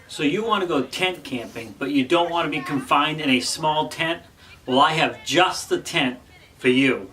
So you want to go tent camping, but you don't want to be confined in a small tent? Well, I have just the tent for you.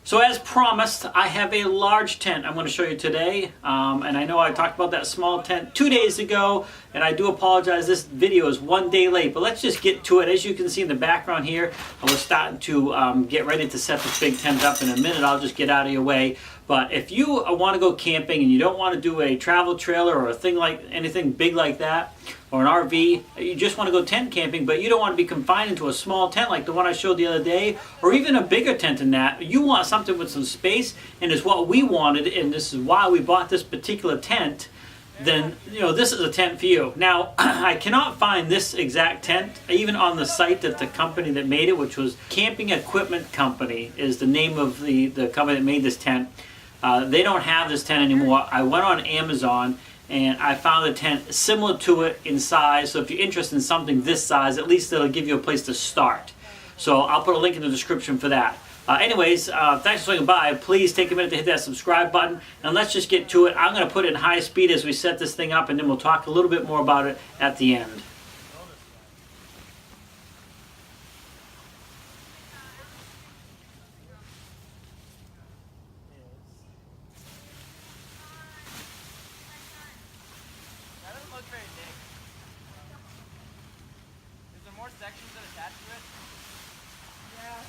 So as promised, I have a large tent I'm going to show you today. And I know I talked about that small tent 2 days ago, and I do apologize, this video is 1 day late, but let's just get to it. As you can see in the background here, I was starting to get ready to set this big tent up in a minute. I'll just get out of your way. But if you want to go camping and you don't want to do a travel trailer or a thing like anything big like that, or an RV, you just want to go tent camping, but you don't want to be confined into a small tent like the one I showed the other day, or even a bigger tent than that. You want something with some space, and it's what we wanted, and this is why we bought this particular tent. Then, you know, this is a tent for you. Now, I cannot find this exact tent, even on the site that the company that made it, which was Camping Equipment Company, is the name of the company that made this tent. They don't have this tent anymore. I went on Amazon and I found a tent similar to it in size. So if you're interested in something this size, at least it'll give you a place to start. So I'll put a link in the description for that. Anyways, thanks for swinging by. Please take a minute to hit that subscribe button, and let's just get to it. I'm going to put it in high speed as we set this thing up, and then we'll talk a little bit more about it at the end. That doesn't look very big. Is there more sections that attach to it? Yeah.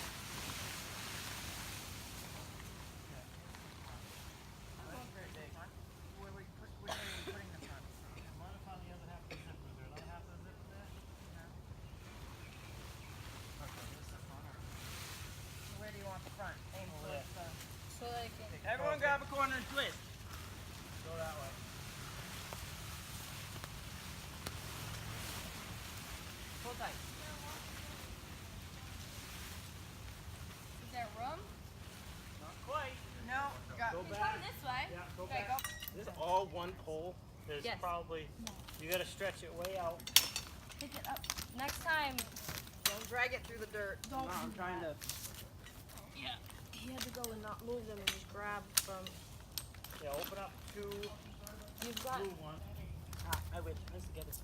That looks very big. Where are you putting the front? One on the other half of the zipper. Is there another half of the zipper there? No. Okay, this is the front. Where do you want the front? Aim for the front. So they can. Everyone grab a corner and twist. Go that way. Pull tight. Is there room? Not quite. No. Go this way. Yeah, go Okay, back. go. This is all one pole. There's Yes. probably, you gotta stretch it way out. Pick it up. Next time, Don't drag it through the dirt. don't. No, I'm trying to. Yeah. He had to go and not move them and just grab from. Yeah, open up two You've got. blue ones. Ah, I wish. Let's get it.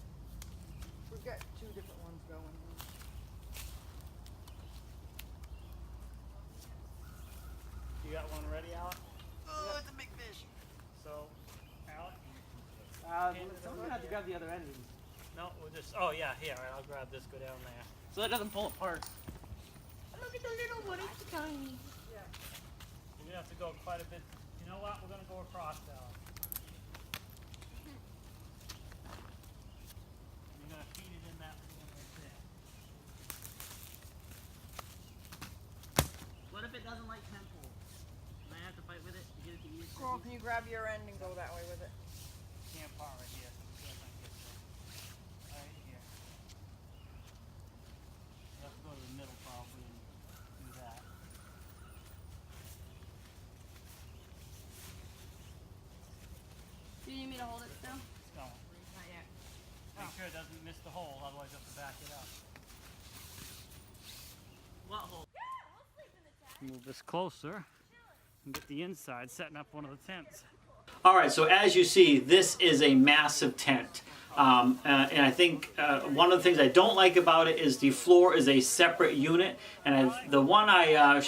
We've got two different ones going. You got one ready, Alec? Oh, it's a big fish. So, Alec? Someone have to grab the other end. No, we'll just. Oh yeah, here. All right, I'll grab this. Go down there. So it doesn't pull apart. Look at the little one. It's tiny. We're gonna have to go quite a bit. You know what? We're gonna go across now. You're gonna feed it in that one right there. What if it doesn't like temple? And I have to fight with it to get it to eat? Squirrel, can you grab your end and go that way with it? Can't part right here. See if I can get there. Right here. Let's go to the middle probably and do that. Do you need me to hold it still? It's going. Not yet. Make sure it doesn't miss the hole, otherwise you have to back it up. What hole? Move this closer and get the inside, setting up one of the tents. All right, so as you see, this is a massive tent. And I think one of the things I don't like about it is the floor is a separate unit, and the one I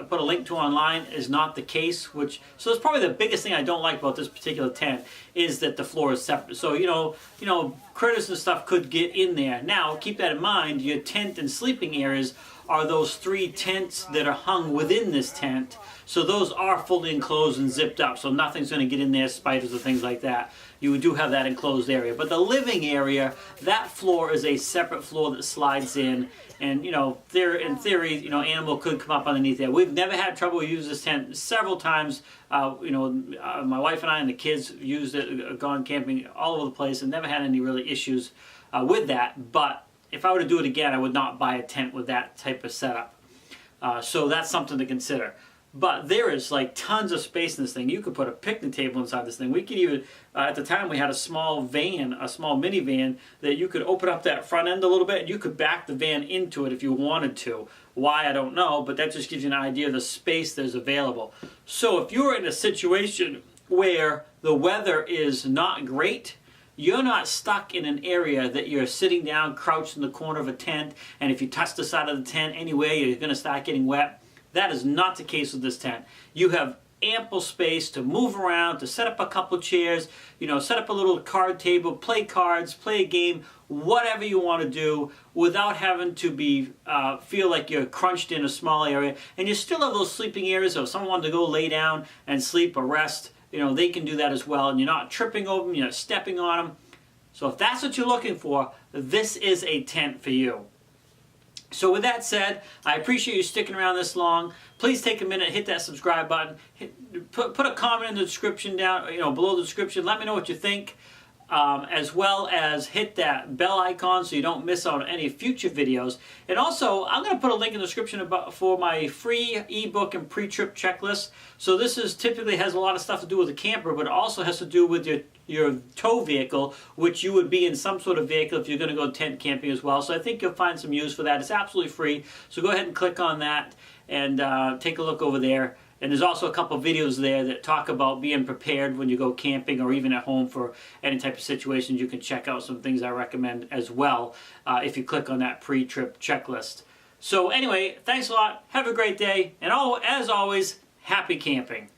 put a link to online is not the case. So it's probably the biggest thing I don't like about this particular tent is that the floor is separate. So you know, critters and stuff could get in there. Now keep that in mind. Your tent and sleeping areas are those 3 tents that are hung within this tent. So those are fully enclosed and zipped up, so nothing's going to get in there, spiders or things like that. You do have that enclosed area. But the living area, that floor is a separate floor that slides in. And, you know, in theory, you know, animal could come up underneath there. We've never had trouble. We used this tent several times. My wife and I and the kids used it, gone camping all over the place, and never had any really issues with that. But if I were to do it again, I would not buy a tent with that type of setup. So that's something to consider. But there is like tons of space in this thing. You could put a picnic table inside this thing. We could even, at the time we had a small van, a small minivan, that you could open up that front end a little bit and you could back the van into it if you wanted to. Why, I don't know, but that just gives you an idea of the space that's available. So if you're in a situation where the weather is not great, you're not stuck in an area that you're sitting down, crouched in the corner of a tent, and if you touch the side of the tent anyway, you're going to start getting wet. That is not the case with this tent. You have ample space to move around, to set up a couple chairs, set up a little card table, play cards, play a game, whatever you want to do without having to be feel like you're crunched in a small area. And you still have those sleeping areas, so if someone wanted to go lay down and sleep or rest, they can do that as well, and you're not tripping over them, you're not stepping on them. So if that's what you're looking for, this is a tent for you. So with that said, I appreciate you sticking around this long. Please take a minute, hit that subscribe button, put a comment in the description down, below the description. Let me know what you think, as well as hit that bell icon so you don't miss out on any future videos. And also, I'm going to put a link in the description for my free ebook and pre-trip checklist. So this typically has a lot of stuff to do with the camper, but it also has to do with your tow vehicle, which you would be in some sort of vehicle if you're going to go tent camping as well. So I think you'll find some use for that. It's absolutely free. So go ahead and click on that and take a look over there. And there's also a couple videos there that talk about being prepared when you go camping or even at home for any type of situations. You can check out some things I recommend as well if you click on that pre-trip checklist. So anyway, thanks a lot. Have a great day. And as always, happy camping.